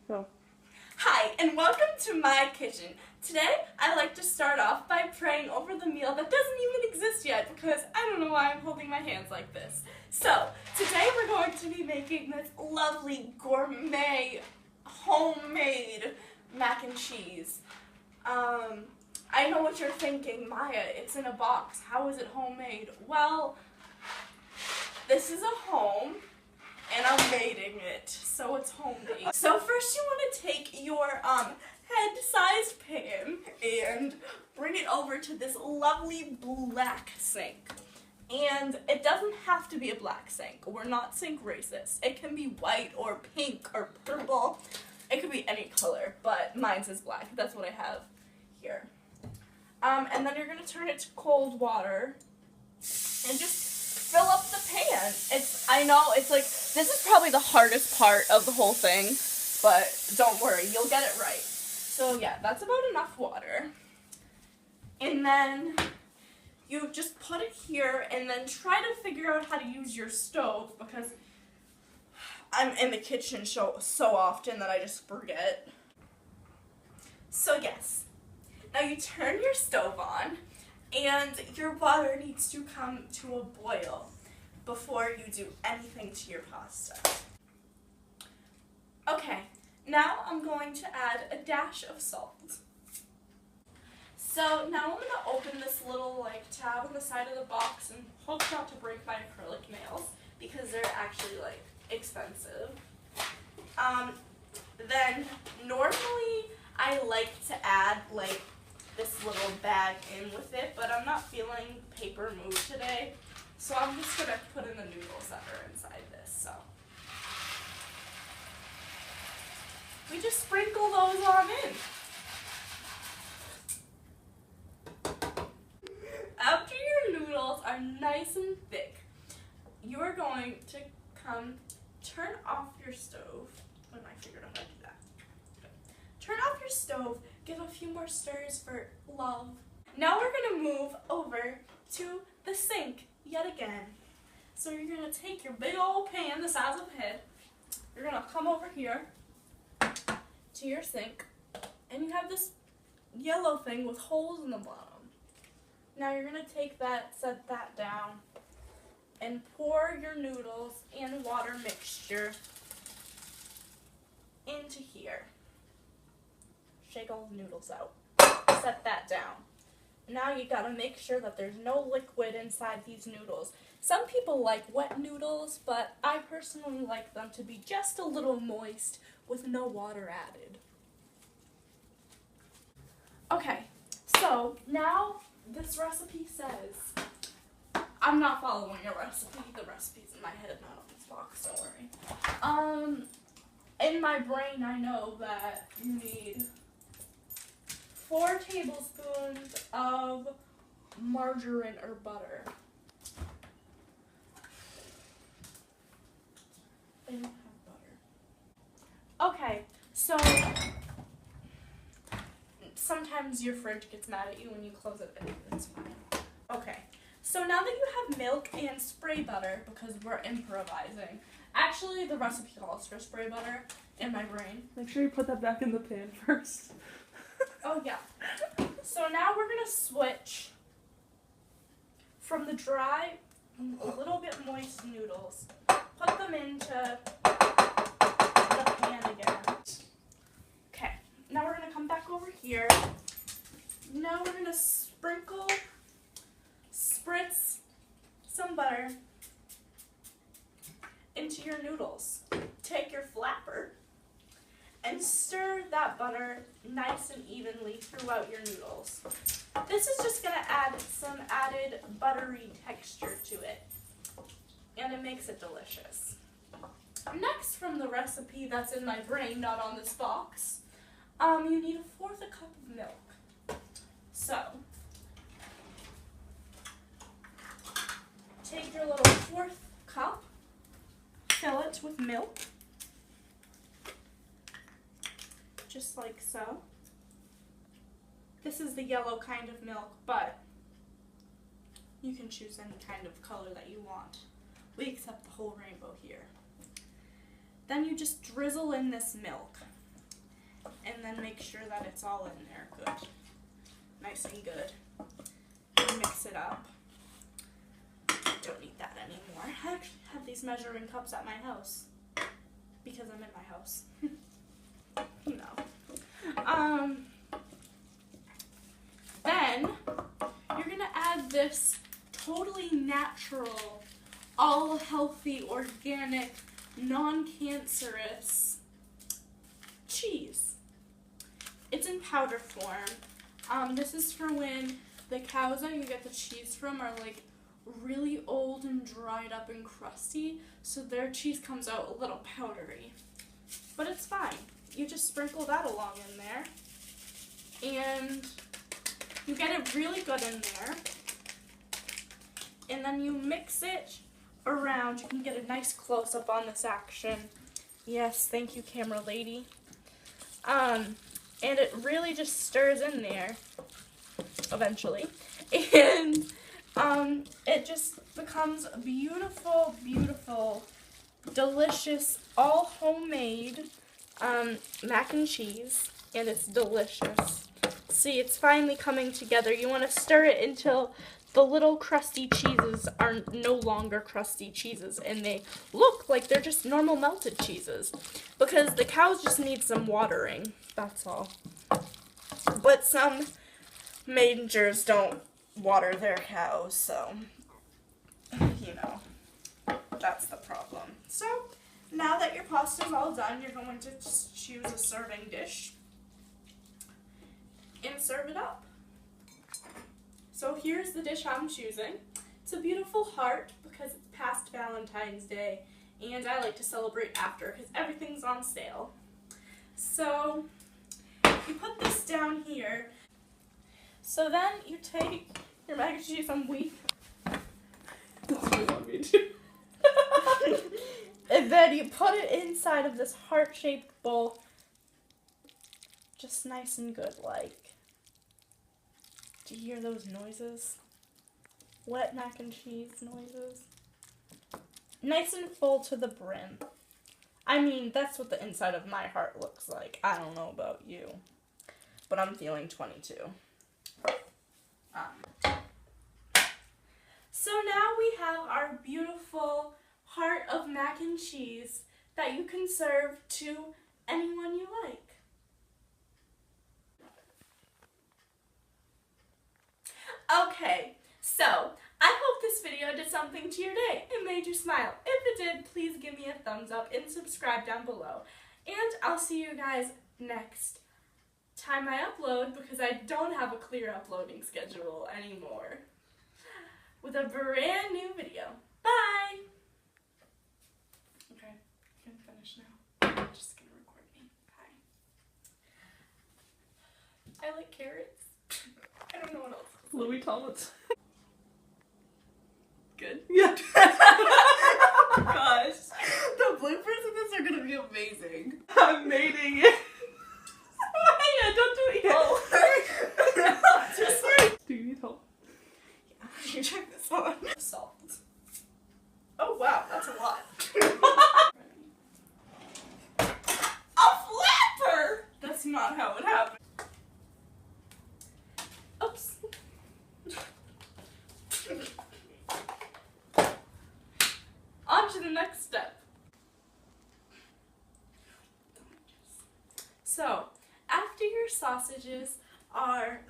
Go. Hi, and welcome to my kitchen. Today, I like to start off by praying over the meal that doesn't even exist yet because I don't know why I'm holding my hands like this. So, today we're going to be making this lovely gourmet, homemade mac and cheese. I know what you're thinking, Maya, it's in a box. How is it homemade? Well, this is a home. And I'm mating it, so it's homemade. So first you want to take your head-sized pan and bring it over to this lovely black sink. And it doesn't have to be a black sink. We're not sink racist. It can be white or pink or purple. It could be any color, but mine's is black. That's what I have here. And then you're going to turn it to cold water and just fill up the pan. I know, it's like, this is probably the hardest part of the whole thing, but don't worry, you'll get it right. So yeah, that's about enough water. And then you just put it here and then try to figure out how to use your stove because I'm in the kitchen so often that I just forget. So yes, now you turn your stove on and your water needs to come to a boil before you do anything to your pasta. Okay, now I'm going to add a dash of salt. So now I'm going to open this little tab on the side of the box and hope not to break my acrylic nails because they're actually expensive. Then normally I like to add this little bag in with it, but I'm not feeling paper move today, so I'm just going to put in the noodles that are inside this. So we just sprinkle those on in. After your noodles are nice and thick, you are going to turn off your stove. When I figured out how to do that. Turn off your stove, give a few more stirs for love. Now we're going to move over to the sink yet again. So you're going to take your big old pan the size of a head. You're going to come over here to your sink and you have this yellow thing with holes in the bottom. Now you're going to take that, set that down, and pour your noodles and water mixture into here. Shake all the noodles out. Set that down. Now you gotta make sure that there's no liquid inside these noodles. Some people like wet noodles, but I personally like them to be just a little moist with no water added. Okay, so now this recipe says, I'm not following a recipe. The recipe's in my head, not on this box, don't worry. In my brain I know that you need 4 tablespoons of margarine or butter. I don't have butter. Okay, so sometimes your fridge gets mad at you when you close it. It's fine. Okay, so now that you have milk and spray butter, because we're improvising, actually the recipe calls for spray butter in my brain. Make sure you put that back in the pan first. Oh yeah. So now we're going to switch from the dry, a little bit moist noodles, put them into the pan again. Okay, now we're going to come back over here. Now we're going to spritz some butter into your noodles. Take your flapper and stir that butter nice and evenly throughout your noodles. This is just going to add some added buttery texture to it, and it makes it delicious. Next, from the recipe that's in my brain, not on this box, you need 1/4 cup of milk. So, take your little 1/4 cup, fill it with milk, just like so. This is the yellow kind of milk, but you can choose any kind of color that you want. We accept the whole rainbow here. Then you just drizzle in this milk. and then make sure that it's all in there good. Nice and good. Mix it up. Don't need that anymore. I actually have these measuring cups at my house because I'm in my house. Then you're gonna add this totally natural, all healthy, organic, non-cancerous cheese. It's in powder form. This is for when the cows that you get the cheese from are like really old and dried up and crusty, so their cheese comes out a little powdery. But it's fine. You just sprinkle that along in there, and you get it really good in there, and then you mix it around. You can get a nice close-up on this action. Yes, thank you, camera lady. And it really just stirs in there eventually, and it just becomes beautiful, beautiful, delicious, all homemade mac and cheese, and it's delicious. See, it's finally coming together. You want to stir it until the little crusty cheeses are no longer crusty cheeses, and they look like they're just normal melted cheeses, because the cows just need some watering, that's all. But some mangers don't water their cows, so, you know, that's the problem. So, now that your pasta's all done, you're going to just choose a serving dish and serve it up. So here's the dish I'm choosing. It's a beautiful heart because it's past Valentine's Day, and I like to celebrate after because everything's on sale. So you put this down here. So then you take your mac and cheese and wheat. That's what you want me to. And then you put it inside of this heart-shaped bowl. Just nice and good, like. Do you hear those noises? Wet mac and cheese noises. Nice and full to the brim. I mean, that's what the inside of my heart looks like. I don't know about you, but I'm feeling 22. So now we have our beautiful heart of mac and cheese that you can serve to anyone you like. Okay, so I hope this video did something to your day and made you smile. If it did, please give me a thumbs up and subscribe down below. And I'll see you guys next time I upload, because I don't have a clear uploading schedule anymore, with a brand new video. Bye! Okay, you can finish now. I'm just gonna record me. Bye. I like carrots. I don't know what else. Louis Tomlinson. Good. Yeah. Gosh. The bloopers in this are gonna be amazing. I'm mating it. Yeah, don't do it yet. Oh. Just Do you need help? Yeah, you check this on. Salt. Oh wow, that's a lot. A flapper! That's not how it happened. Oops. On to the next step. So, after your sausages are